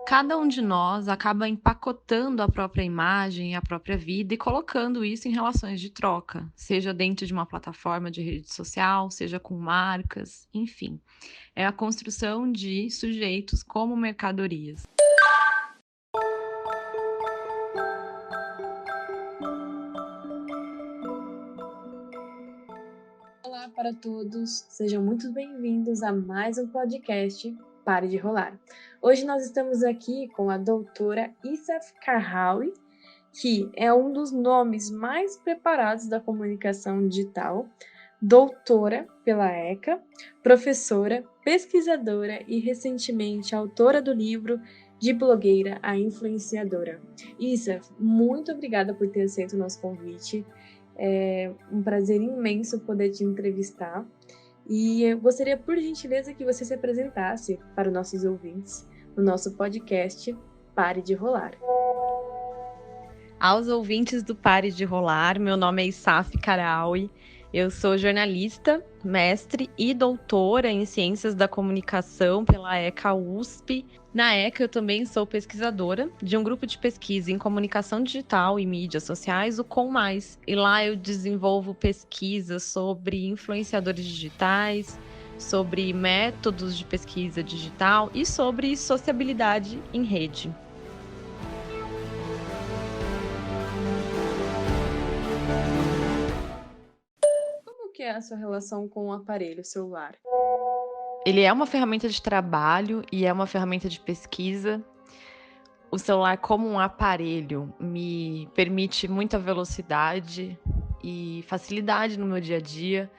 Cada um de nós acaba empacotando a própria imagem, a própria vida e colocando isso em relações de troca, seja dentro de uma plataforma de rede social, seja com marcas, enfim. É a construção de sujeitos como mercadorias. Olá para todos, sejam muito bem-vindos a mais um podcast Pare de Rolar. Hoje nós estamos aqui com a doutora Isaf Karhawi, que é um dos nomes mais preparados da comunicação digital, doutora pela ECA, professora, pesquisadora e recentemente autora do livro De Blogueira a Influenciadora. Isaf, muito obrigada por ter aceito o nosso convite. É um prazer imenso poder te entrevistar e eu gostaria, por gentileza, que você se apresentasse para os nossos ouvintes no nosso podcast Pare de Rolar. Aos ouvintes do Pare de Rolar, meu nome é Isaf Karhawi, eu sou jornalista, mestre e doutora em Ciências da Comunicação pela ECA USP. Na ECA eu também sou pesquisadora de um grupo de pesquisa em comunicação digital e mídias sociais, o Com Mais, e lá eu desenvolvo pesquisas sobre influenciadores digitais, sobre métodos de pesquisa digital e sobre sociabilidade em rede. Como que é a sua relação com o aparelho celular? Ele é uma ferramenta de trabalho e é uma ferramenta de pesquisa. O celular, como um aparelho, me permite muita velocidade e facilidade no meu dia a dia.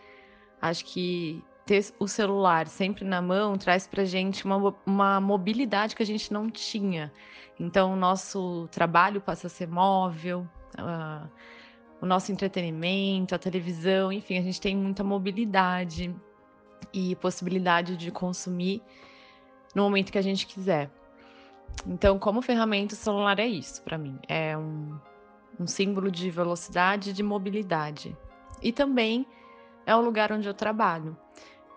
Acho que ter o celular sempre na mão traz pra gente uma mobilidade que a gente não tinha. Então, o nosso trabalho passa a ser móvel, o nosso entretenimento, a televisão, enfim, a gente tem muita mobilidade e possibilidade de consumir no momento que a gente quiser. Então, como ferramenta, o celular é isso para mim. É um símbolo de velocidade e de mobilidade. E também é o lugar onde eu trabalho.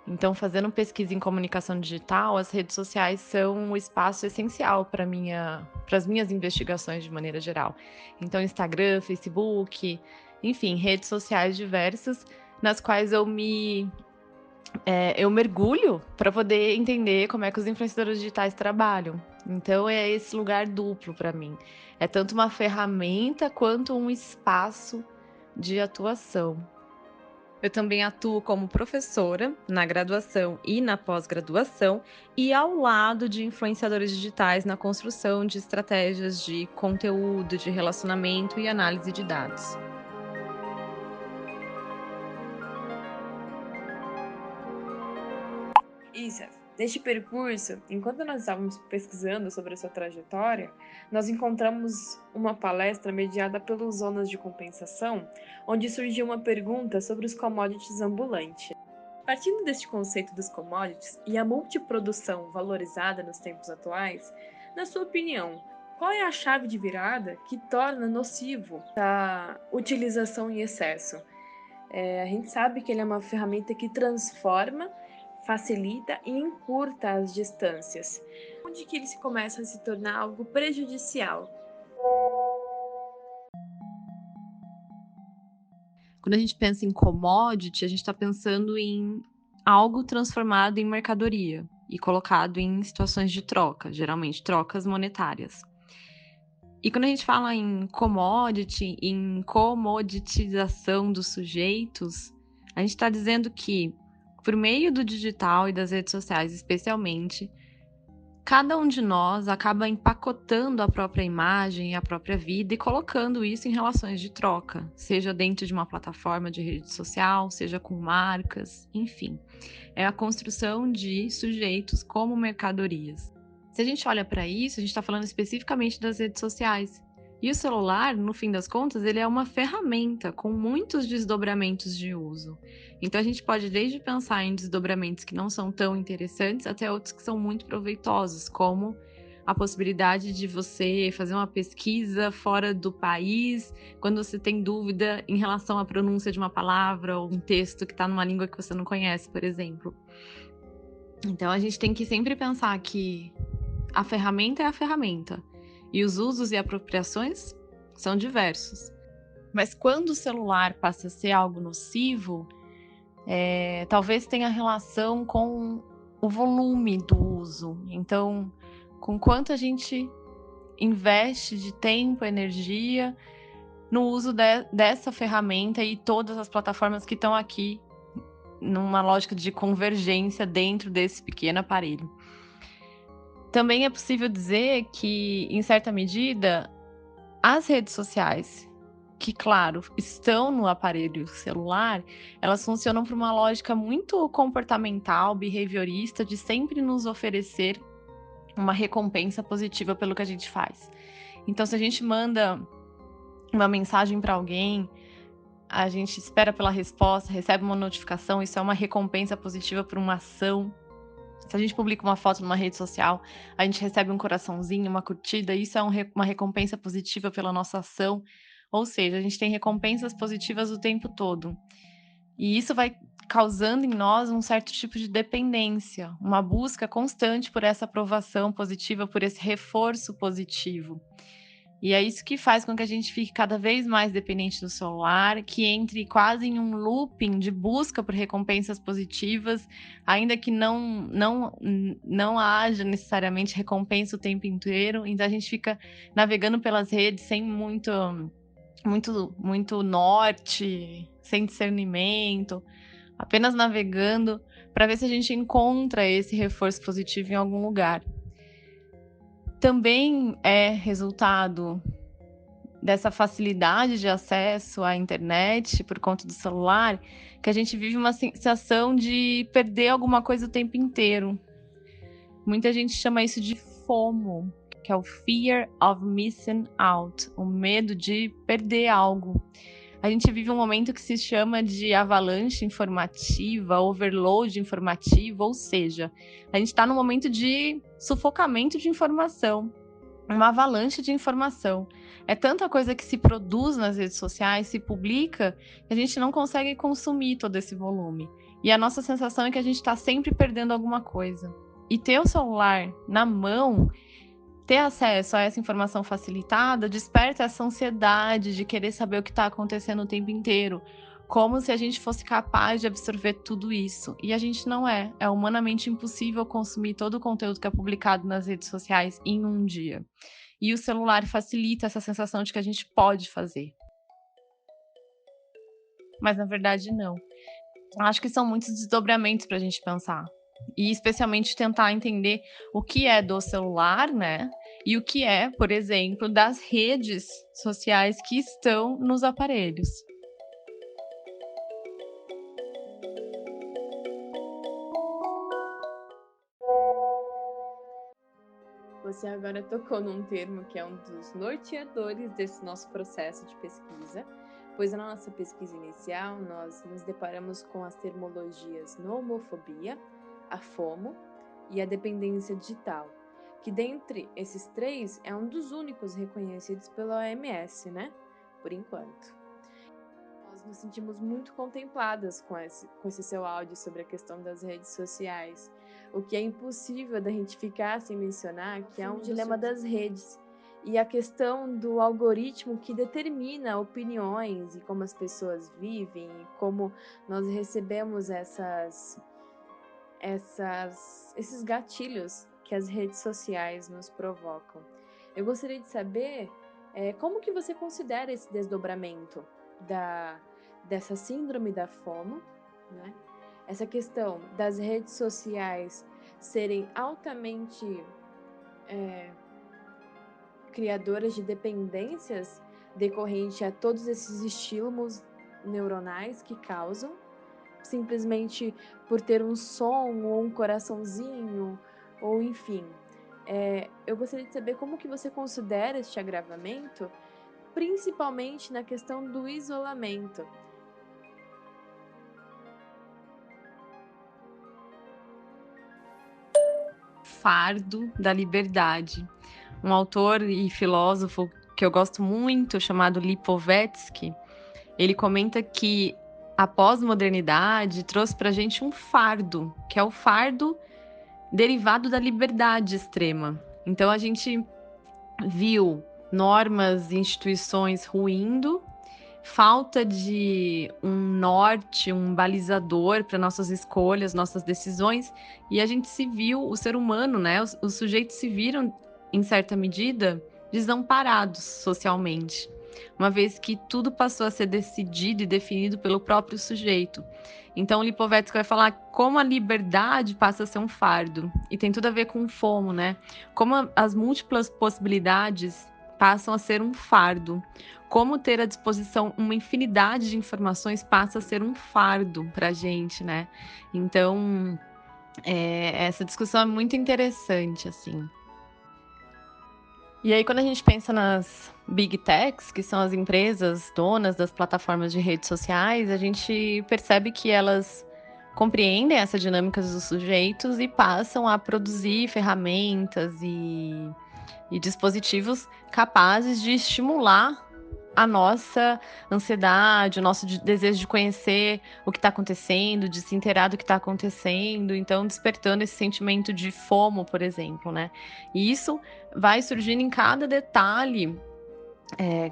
Então, fazendo pesquisa em comunicação digital, as redes sociais são um espaço essencial para as minhas investigações de maneira geral. Então, Instagram, Facebook, enfim, redes sociais diversas nas quais eu mergulho para poder entender como é que os influenciadores digitais trabalham. Então é esse lugar duplo para mim. É tanto uma ferramenta quanto um espaço de atuação. Eu também atuo como professora na graduação e na pós-graduação e ao lado de influenciadores digitais na construção de estratégias de conteúdo, de relacionamento e análise de dados. Isaf, neste percurso, enquanto nós estávamos pesquisando sobre a sua trajetória, nós encontramos uma palestra mediada pelos Zonas de Compensação, onde surgiu uma pergunta sobre os commodities ambulantes. Partindo deste conceito dos commodities e a multiprodução valorizada nos tempos atuais, na sua opinião, qual é a chave de virada que torna nocivo a utilização em excesso? A gente sabe que ele é uma ferramenta que transforma, facilita e encurta as distâncias. Onde que ele se começa a se tornar algo prejudicial? Quando a gente pensa em commodity, a gente está pensando em algo transformado em mercadoria e colocado em situações de troca, geralmente trocas monetárias. E quando a gente fala em commodity, em comoditização dos sujeitos, a gente está dizendo que, por meio do digital e das redes sociais especialmente, cada um de nós acaba empacotando a própria imagem e a própria vida e colocando isso em relações de troca, seja dentro de uma plataforma de rede social, seja com marcas, enfim. É a construção de sujeitos como mercadorias. Se a gente olha para isso, a gente está falando especificamente das redes sociais. E o celular, no fim das contas, ele é uma ferramenta com muitos desdobramentos de uso. Então a gente pode desde pensar em desdobramentos que não são tão interessantes até outros que são muito proveitosos, como a possibilidade de você fazer uma pesquisa fora do país quando você tem dúvida em relação à pronúncia de uma palavra ou um texto que está numa língua que você não conhece, por exemplo. Então a gente tem que sempre pensar que a ferramenta é a ferramenta e os usos e apropriações são diversos. Mas quando o celular passa a ser algo nocivo, talvez tenha relação com o volume do uso. Então, com quanto a gente investe de tempo, energia no uso dessa ferramenta e todas as plataformas que estão aqui numa lógica de convergência dentro desse pequeno aparelho. Também é possível dizer que, em certa medida, as redes sociais, que, claro, estão no aparelho celular, elas funcionam por uma lógica muito comportamental, behaviorista, de sempre nos oferecer uma recompensa positiva pelo que a gente faz. Então, se a gente manda uma mensagem para alguém, a gente espera pela resposta, recebe uma notificação, isso é uma recompensa positiva por uma ação. Se a gente publica uma foto numa rede social, a gente recebe um coraçãozinho, uma curtida, isso é uma recompensa positiva pela nossa ação. Ou seja, a gente tem recompensas positivas o tempo todo. E isso vai causando em nós um certo tipo de dependência, uma busca constante por essa aprovação positiva, por esse reforço positivo. E é isso que faz com que a gente fique cada vez mais dependente do celular, que entre quase em um looping de busca por recompensas positivas, ainda que não haja necessariamente recompensa o tempo inteiro. Então a gente fica navegando pelas redes sem muito norte, sem discernimento, apenas navegando para ver se a gente encontra esse reforço positivo em algum lugar. Também é resultado dessa facilidade de acesso à internet por conta do celular, que a gente vive uma sensação de perder alguma coisa o tempo inteiro. Muita gente chama isso de FOMO, que é o Fear of Missing Out, o medo de perder algo. A gente vive um momento que se chama de avalanche informativa, overload informativo, ou seja, a gente está num momento de sufocamento de informação, uma avalanche de informação. É tanta coisa que se produz nas redes sociais, se publica, que a gente não consegue consumir todo esse volume. E a nossa sensação é que a gente está sempre perdendo alguma coisa. E ter o celular na mão, ter acesso a essa informação facilitada, desperta essa ansiedade de querer saber o que está acontecendo o tempo inteiro, como se a gente fosse capaz de absorver tudo isso. E a gente não é. É humanamente impossível consumir todo o conteúdo que é publicado nas redes sociais em um dia. E o celular facilita essa sensação de que a gente pode fazer. Mas na verdade não. Acho que são muitos desdobramentos para a gente pensar. E especialmente tentar entender o que é do celular, né? E o que é, por exemplo, das redes sociais que estão nos aparelhos. Você agora tocou num termo que é um dos norteadores desse nosso processo de pesquisa, pois na nossa pesquisa inicial nós nos deparamos com as termologias nomofobia, a FOMO e a dependência digital, que dentre esses três é um dos únicos reconhecidos pela OMS, né? Por enquanto. Nós nos sentimos muito contempladas com esse seu áudio sobre a questão das redes sociais. O que é impossível da gente ficar sem mencionar, que é um dilema das redes e a questão do algoritmo que determina opiniões e como as pessoas vivem e como nós recebemos esses gatilhos que as redes sociais nos provocam. Eu gostaria de saber como que você considera esse desdobramento dessa síndrome da FOMO, né? Essa questão das redes sociais serem altamente criadoras de dependências decorrente a todos esses estímulos neuronais que causam, simplesmente por ter um som ou um coraçãozinho, ou enfim. Eu gostaria de saber como que você considera este agravamento principalmente na questão do isolamento. Fardo da Liberdade. Um autor e filósofo que eu gosto muito, chamado Lipovetsky, ele comenta que a pós-modernidade trouxe para a gente um fardo, que é o fardo derivado da liberdade extrema. Então a gente viu normas e instituições ruindo, falta de um norte, um balizador para nossas escolhas, nossas decisões, e a gente se viu, o ser humano, né, os sujeitos se viram, em certa medida, desamparados socialmente, uma vez que tudo passou a ser decidido e definido pelo próprio sujeito. Então, o Lipovetsky vai falar como a liberdade passa a ser um fardo, e tem tudo a ver com o FOMO, né? Como as múltiplas possibilidades passam a ser um fardo. Como ter à disposição uma infinidade de informações passa a ser um fardo para a gente, né? Então, essa discussão é muito interessante, assim. E aí, quando a gente pensa nas Big Techs, que são as empresas donas das plataformas de redes sociais, a gente percebe que elas compreendem essa dinâmica dos sujeitos e passam a produzir ferramentas e dispositivos capazes de estimular a nossa ansiedade, o nosso desejo de conhecer o que está acontecendo, de se inteirar do que está acontecendo, então despertando esse sentimento de FOMO, por exemplo, né? E isso vai surgindo em cada detalhe,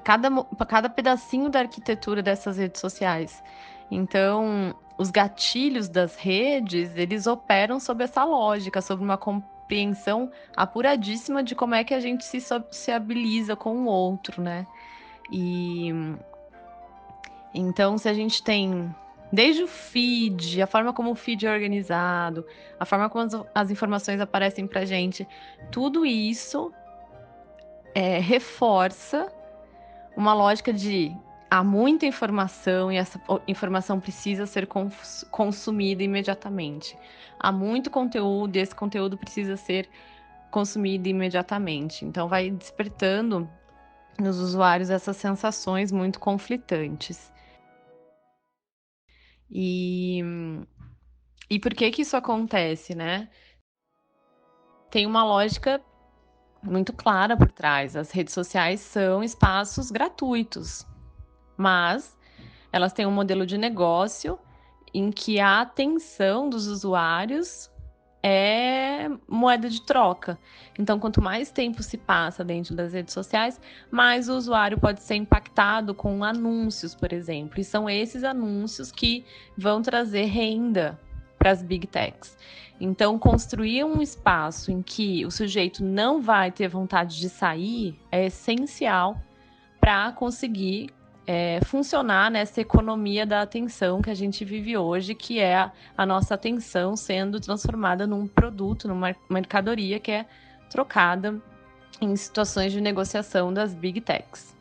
cada pedacinho da arquitetura dessas redes sociais. Então, os gatilhos das redes, eles operam sob essa lógica, sobre uma compreensão apuradíssima de como é que a gente se sociabiliza com o outro, né? E então, se a gente tem desde o feed, a forma como o feed é organizado, a forma como as informações aparecem pra gente, tudo isso reforça uma lógica de há muita informação e essa informação precisa ser consumida imediatamente. Há muito conteúdo e esse conteúdo precisa ser consumido imediatamente. Então, vai despertando nos usuários essas sensações muito conflitantes. E por que isso acontece, né? Tem uma lógica muito clara por trás. As redes sociais são espaços gratuitos, mas elas têm um modelo de negócio em que a atenção dos usuários é moeda de troca. Então, quanto mais tempo se passa dentro das redes sociais, mais o usuário pode ser impactado com anúncios, por exemplo. E são esses anúncios que vão trazer renda para as Big Techs. Então, construir um espaço em que o sujeito não vai ter vontade de sair é essencial para conseguir funcionar nessa economia da atenção que a gente vive hoje, que é a nossa atenção sendo transformada num produto, numa mercadoria que é trocada em situações de negociação das Big Techs.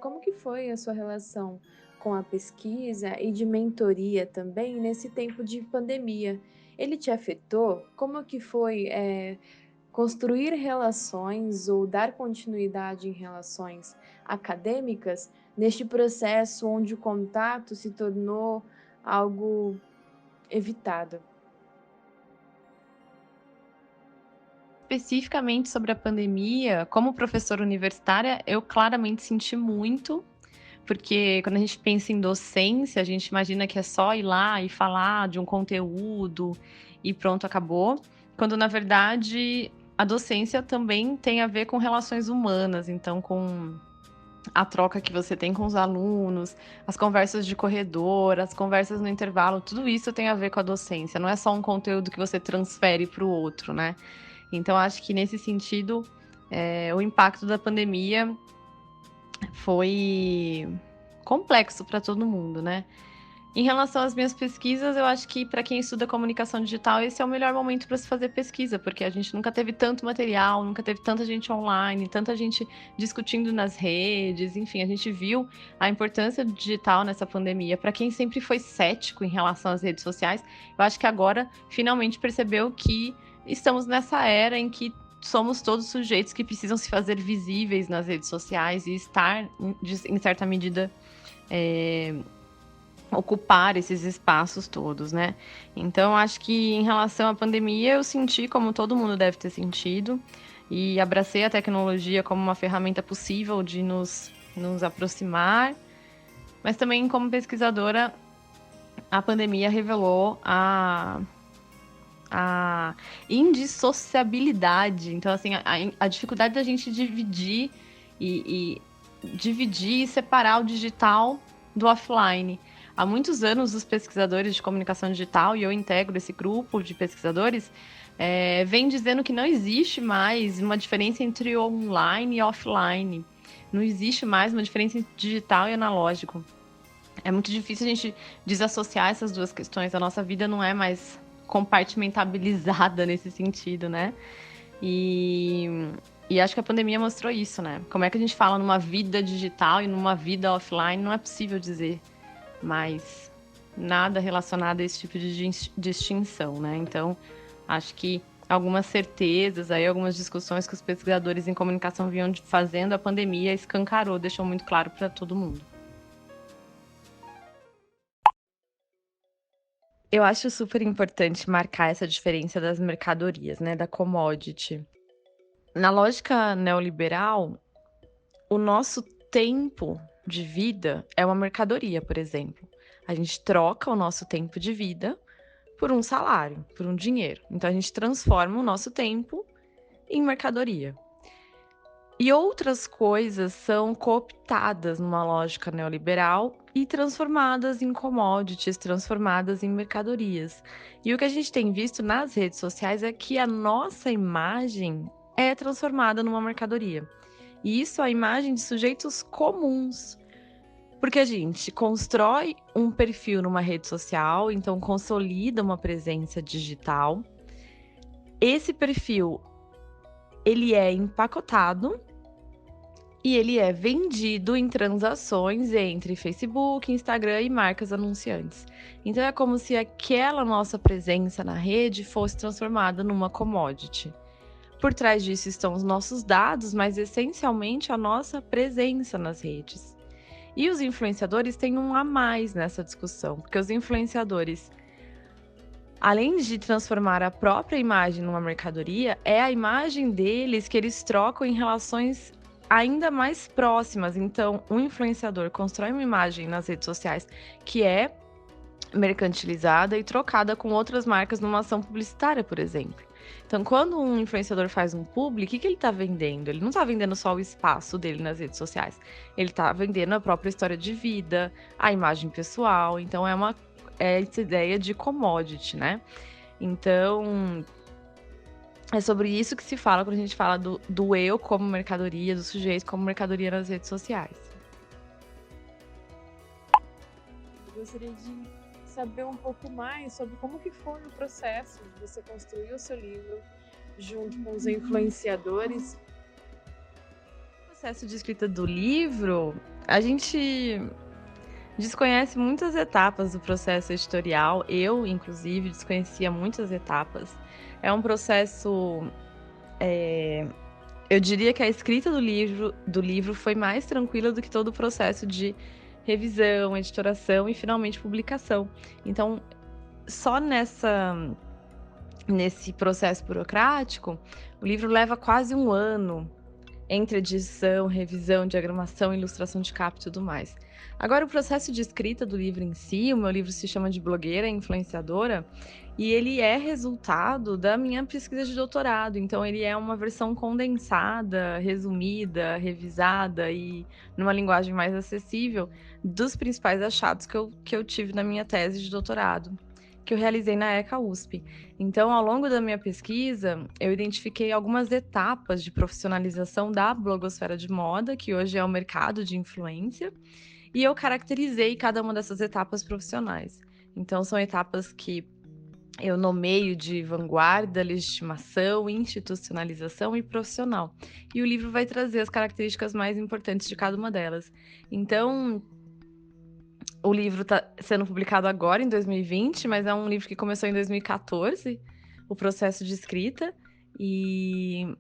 Como que foi a sua relação com a pesquisa e de mentoria também nesse tempo de pandemia? Ele te afetou? Como que foi construir relações ou dar continuidade em relações acadêmicas neste processo onde o contato se tornou algo evitado? Especificamente sobre a pandemia, como professora universitária, eu claramente senti muito, porque quando a gente pensa em docência, a gente imagina que é só ir lá e falar de um conteúdo e pronto, acabou. Quando, na verdade, a docência também tem a ver com relações humanas, então com a troca que você tem com os alunos, as conversas de corredor, as conversas no intervalo, tudo isso tem a ver com a docência, não é só um conteúdo que você transfere para o outro, né? Então, acho que nesse sentido, o impacto da pandemia foi complexo para todo mundo, né? Em relação às minhas pesquisas, eu acho que para quem estuda comunicação digital, esse é o melhor momento para se fazer pesquisa, porque a gente nunca teve tanto material, nunca teve tanta gente online, tanta gente discutindo nas redes, enfim, a gente viu a importância do digital nessa pandemia. Para quem sempre foi cético em relação às redes sociais, eu acho que agora finalmente percebeu que estamos nessa era em que somos todos sujeitos que precisam se fazer visíveis nas redes sociais e estar, em certa medida, ocupar esses espaços todos, né? Então, acho que em relação à pandemia, eu senti como todo mundo deve ter sentido e abracei a tecnologia como uma ferramenta possível de nos aproximar, mas também como pesquisadora, a pandemia revelou a indissociabilidade. Então, assim, a dificuldade da gente dividir e dividir e separar o digital do offline. Há muitos anos, os pesquisadores de comunicação digital, e eu integro esse grupo de pesquisadores, vem dizendo que não existe mais uma diferença entre online e offline. Não existe mais uma diferença entre digital e analógico. É muito difícil a gente desassociar essas duas questões. A nossa vida não é mais compartimentabilizada nesse sentido, né? E acho que a pandemia mostrou isso, né? Como é que a gente fala numa vida digital e numa vida offline, não é possível dizer mais nada relacionado a esse tipo de distinção, né? Então, acho que algumas certezas, aí algumas discussões que os pesquisadores em comunicação vinham fazendo, a pandemia escancarou, deixou muito claro para todo mundo. Eu acho super importante marcar essa diferença das mercadorias, né, da commodity. Na lógica neoliberal, o nosso tempo de vida é uma mercadoria, por exemplo. A gente troca o nosso tempo de vida por um salário, por um dinheiro. Então a gente transforma o nosso tempo em mercadoria. E outras coisas são cooptadas numa lógica neoliberal e transformadas em commodities, transformadas em mercadorias. E o que a gente tem visto nas redes sociais é que a nossa imagem é transformada numa mercadoria. E isso é a imagem de sujeitos comuns. Porque a gente constrói um perfil numa rede social, então consolida uma presença digital. Esse perfil, ele é empacotado e ele é vendido em transações entre Facebook, Instagram e marcas anunciantes. Então é como se aquela nossa presença na rede fosse transformada numa commodity. Por trás disso estão os nossos dados, mas essencialmente a nossa presença nas redes. E os influenciadores têm um a mais nessa discussão, porque os influenciadores, além de transformar a própria imagem numa mercadoria, é a imagem deles que eles trocam em relações ainda mais próximas. Então, um influenciador constrói uma imagem nas redes sociais que é mercantilizada e trocada com outras marcas numa ação publicitária, por exemplo. Então, quando um influenciador faz um publi, o que ele está vendendo? Ele não está vendendo só o espaço dele nas redes sociais. Ele está vendendo a própria história de vida, a imagem pessoal. Então, é essa ideia de commodity, né? Então, é sobre isso que se fala quando a gente fala do eu como mercadoria, do sujeito como mercadoria nas redes sociais. Eu gostaria de saber um pouco mais sobre como que foi o processo de você construir o seu livro junto com os influenciadores. O processo de escrita do livro, a gente desconhece muitas etapas do processo editorial. Eu, inclusive, desconhecia muitas etapas. É um processo... eu diria que a escrita do livro foi mais tranquila do que todo o processo de revisão, editoração e, finalmente, publicação. Então, só nesse processo burocrático, o livro leva quase um ano entre edição, revisão, diagramação, ilustração de capa e tudo mais. Agora, o processo de escrita do livro em si, o meu livro se chama de Blogueira Influenciadora, e ele é resultado da minha pesquisa de doutorado. Então, ele é uma versão condensada, resumida, revisada e numa linguagem mais acessível dos principais achados que eu tive na minha tese de doutorado, que eu realizei na ECA USP. Então, ao longo da minha pesquisa, eu identifiquei algumas etapas de profissionalização da blogosfera de moda, que hoje é o mercado de influência, e eu caracterizei cada uma dessas etapas profissionais. Então, são etapas que eu nomeio de vanguarda, legitimação, institucionalização e profissional. E o livro vai trazer as características mais importantes de cada uma delas. Então, o livro está sendo publicado agora, em 2020, mas é um livro que começou em 2014, o processo de escrita. E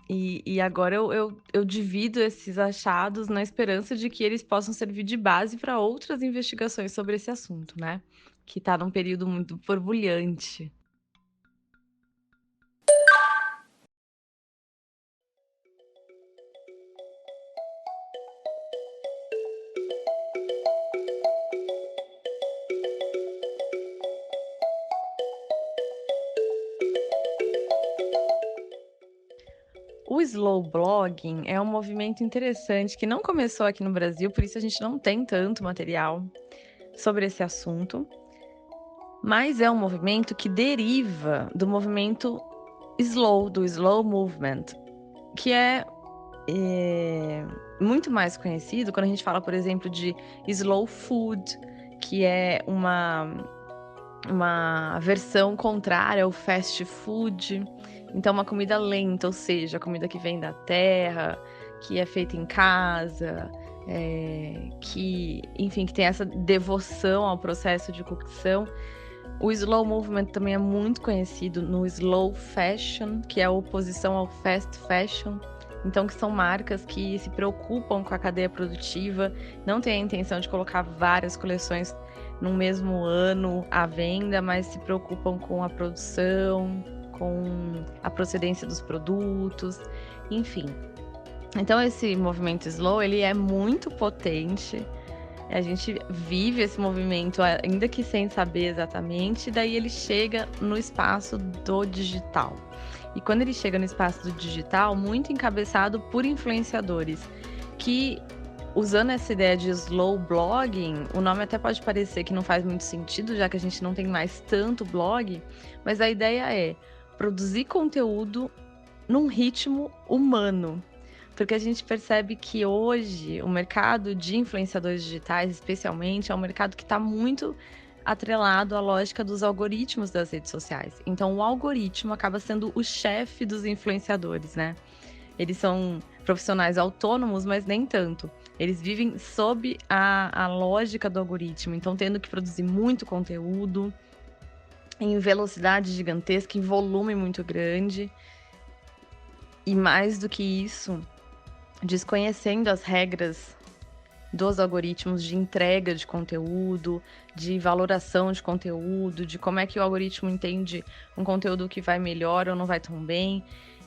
E agora eu divido esses achados na esperança de que eles possam servir de base para outras investigações sobre esse assunto, né? Que está num período muito borbulhante. O slow blogging é um movimento interessante que não começou aqui no Brasil, por isso a gente não tem tanto material sobre esse assunto, mas é um movimento que deriva do movimento slow, do slow movement, que é muito mais conhecido quando a gente fala, por exemplo, de slow food, que é uma versão contrária ao fast food. Então, uma comida lenta, ou seja, comida que vem da terra, que é feita em casa, que tem essa devoção ao processo de cocção. O slow movement também é muito conhecido no slow fashion, que é a oposição ao fast fashion. Então, que são marcas que se preocupam com a cadeia produtiva, não têm a intenção de colocar várias coleções no mesmo ano à venda, mas se preocupam com a produção, com a procedência dos produtos, enfim. Então, esse movimento slow, ele é muito potente. A gente vive esse movimento, ainda que sem saber exatamente, daí ele chega no espaço do digital. E quando ele chega no espaço do digital, muito encabeçado por influenciadores, que, usando essa ideia de slow blogging, o nome até pode parecer que não faz muito sentido, já que a gente não tem mais tanto blog, mas a ideia é produzir conteúdo num ritmo humano. Porque a gente percebe que hoje o mercado de influenciadores digitais, especialmente, é um mercado que está muito atrelado à lógica dos algoritmos das redes sociais. Então, o algoritmo acaba sendo o chefe dos influenciadores, né? Eles são profissionais autônomos, mas nem tanto. Eles vivem sob a lógica do algoritmo, então tendo que produzir muito conteúdo em velocidade gigantesca, em volume muito grande. E mais do que isso, desconhecendo as regras dos algoritmos de entrega de conteúdo, de valoração de conteúdo, de como é que o algoritmo entende um conteúdo que vai melhor ou não vai tão bem.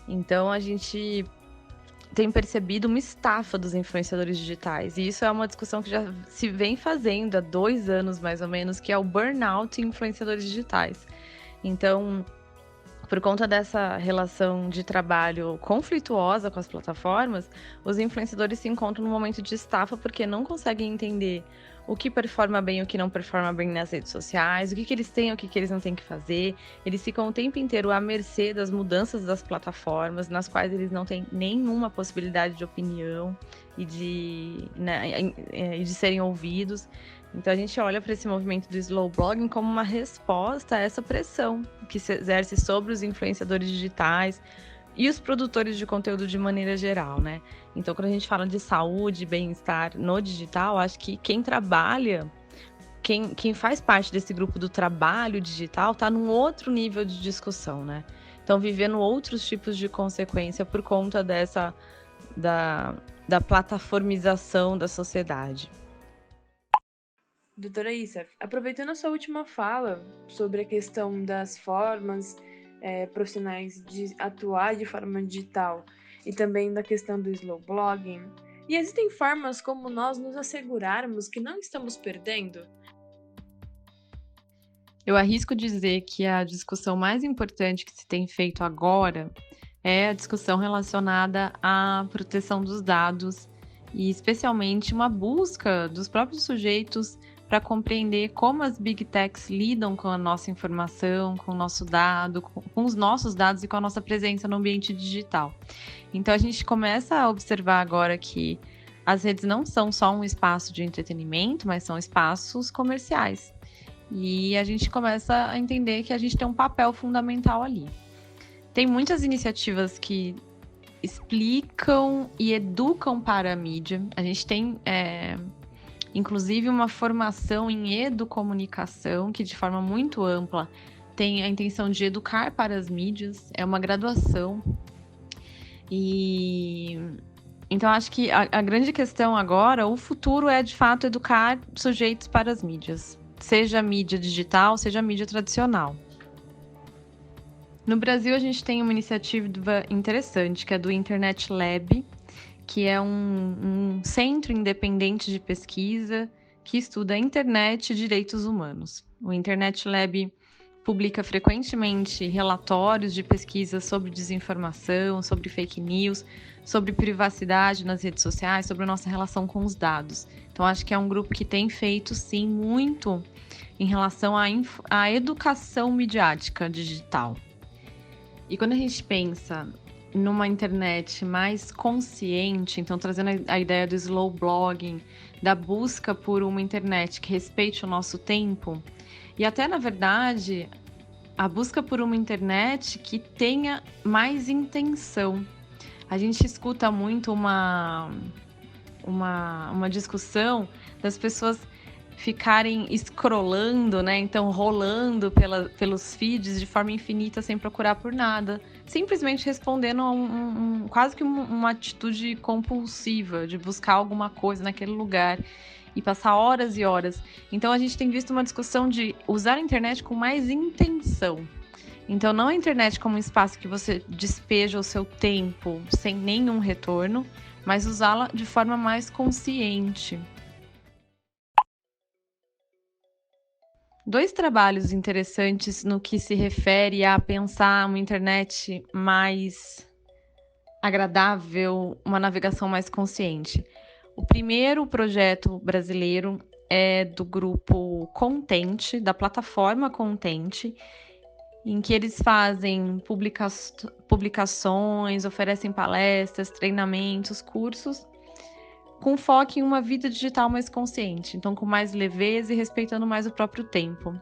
Então, a gente tem percebido uma estafa dos influenciadores digitais. E isso é uma discussão que já se vem fazendo há 2 anos, mais ou menos, que é o burnout em influenciadores digitais. Então, por conta dessa relação de trabalho conflituosa com as plataformas, os influenciadores se encontram num momento de estafa porque não conseguem entender o que performa bem e o que não performa bem nas redes sociais, o que eles têm e o que eles não têm que fazer. Eles ficam o tempo inteiro à mercê das mudanças das plataformas, nas quais eles não têm nenhuma possibilidade de opinião e de serem ouvidos. Então a gente olha para esse movimento do slow blogging como uma resposta a essa pressão que se exerce sobre os influenciadores digitais e os produtores de conteúdo de maneira geral, né? Então, quando a gente fala de saúde e bem-estar no digital, acho que quem trabalha, quem faz parte desse grupo do trabalho digital, está num outro nível de discussão, né? Então, vivendo outros tipos de consequência por conta da plataformização da sociedade. Doutora Issa, aproveitando a sua última fala sobre a questão das formas profissionais de atuar de forma digital e também da questão do slow blogging, e existem formas como nós nos assegurarmos que não estamos perdendo? Eu arrisco dizer que a discussão mais importante que se tem feito agora é a discussão relacionada à proteção dos dados e especialmente uma busca dos próprios sujeitos para compreender como as big techs lidam com a nossa informação, com o nosso dado, com os nossos dados e com a nossa presença no ambiente digital. Então a gente começa a observar agora que as redes não são só um espaço de entretenimento, mas são espaços comerciais. E a gente começa a entender que a gente tem um papel fundamental ali. Tem muitas iniciativas que explicam e educam para a mídia. A gente tem inclusive uma formação em educomunicação, que de forma muito ampla tem a intenção de educar para as mídias, é uma graduação. E então acho que a grande questão agora, o futuro é de fato educar sujeitos para as mídias, seja a mídia digital, seja a mídia tradicional. No Brasil a gente tem uma iniciativa interessante, que é do Internet Lab, que é um centro independente de pesquisa que estuda a internet e direitos humanos. O Internet Lab publica frequentemente relatórios de pesquisa sobre desinformação, sobre fake news, sobre privacidade nas redes sociais, sobre a nossa relação com os dados. Então, acho que é um grupo que tem feito, sim, muito em relação à educação midiática digital. E quando a gente pensa numa internet mais consciente, então trazendo a ideia do slow blogging, da busca por uma internet que respeite o nosso tempo, e até, na verdade, a busca por uma internet que tenha mais intenção. A gente escuta muito uma discussão das pessoas ficarem scrollando, né? Então, rolando pelos feeds de forma infinita sem procurar por nada. Simplesmente respondendo a quase que uma atitude compulsiva de buscar alguma coisa naquele lugar e passar horas e horas. Então, a gente tem visto uma discussão de usar a internet com mais intenção. Então, não a internet como um espaço que você despeja o seu tempo sem nenhum retorno, mas usá-la de forma mais consciente. 2 trabalhos interessantes no que se refere a pensar uma internet mais agradável, uma navegação mais consciente. O primeiro projeto brasileiro é do grupo Contente, da plataforma Contente, em que eles fazem publicações, oferecem palestras, treinamentos, cursos, com foco em uma vida digital mais consciente, então com mais leveza e respeitando mais o próprio tempo.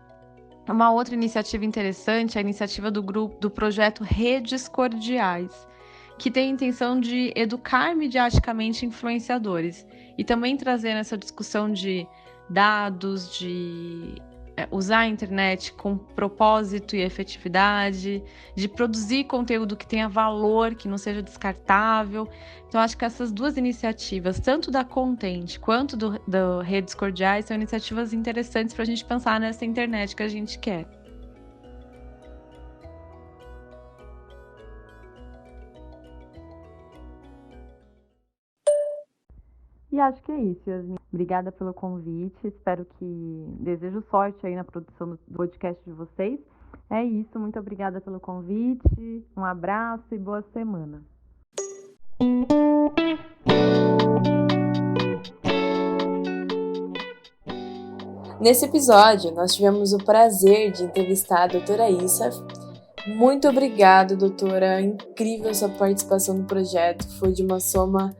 Uma outra iniciativa interessante é a iniciativa do projeto Redes Cordiais, que tem a intenção de educar midiaticamente influenciadores e também trazer essa discussão de dados, de usar a internet com propósito e efetividade, de produzir conteúdo que tenha valor, que não seja descartável. Então, acho que essas 2 iniciativas, tanto da Content quanto do Redes Cordiais, são iniciativas interessantes para a gente pensar nessa internet que a gente quer. E acho que é isso, Yasmin. Obrigada pelo convite. Desejo sorte aí na produção do podcast de vocês. É isso, muito obrigada pelo convite. Um abraço e boa semana. Nesse episódio, nós tivemos o prazer de entrevistar a doutora Issaf. Muito obrigada, doutora. Incrível sua participação no projeto. Foi de uma soma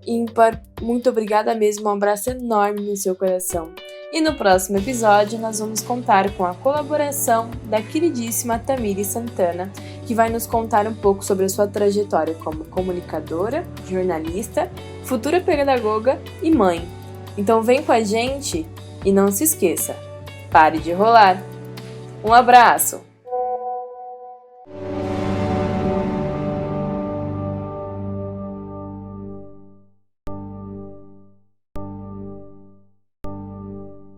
ímpar. Muito obrigada mesmo, um abraço enorme no seu coração. E no próximo episódio nós vamos contar com a colaboração da queridíssima Tamires Santana, que vai nos contar um pouco sobre a sua trajetória como comunicadora, jornalista, futura pedagoga e mãe. Então vem com a gente e não se esqueça, pare de rolar. Um abraço!